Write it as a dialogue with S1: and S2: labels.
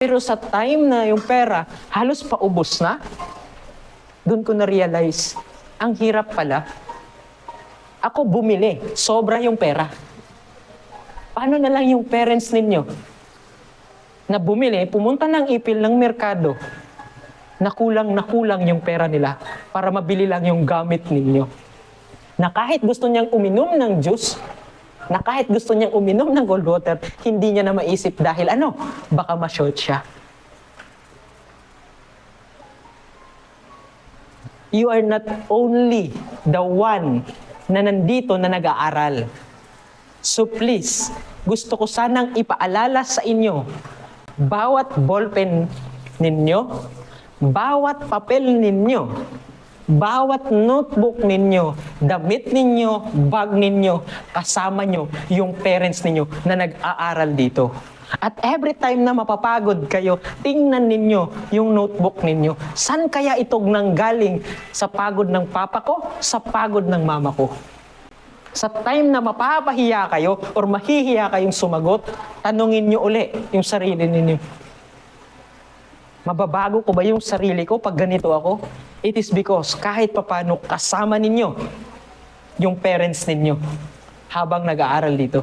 S1: Pero sa time na yung pera halos paubos na, doon ko na-realize, ang hirap pala. Ako bumili, sobra yung pera. Paano na lang yung parents ninyo na bumili, pumunta ng ipil ng merkado, na kulang yung pera nila para mabili lang yung gamit ninyo. Na kahit gusto niyang uminom ng juice, na kahit gusto niyang uminom ng cold water, hindi niya na maisip dahil ano, baka ma-short siya. You are not only the one na nandito na nag-aaral. So please, gusto ko sanang ipaalala sa inyo, bawat ballpen ninyo, bawat papel ninyo, bawat notebook ninyo, damit ninyo, bag ninyo, kasama nyo yung parents ninyo na nag-aaral dito. At every time na mapapagod kayo, tingnan ninyo yung notebook ninyo. San kaya itog nanggaling? Sa pagod ng papa ko, sa pagod ng mama ko. Sa time na mapapahiya kayo or mahihiya kayong sumagot, tanungin nyo uli yung sarili ninyo. Mababago ko ba yung sarili ko pag ganito ako? It is because kahit papano kasama ninyo yung parents ninyo habang nag-aaral dito.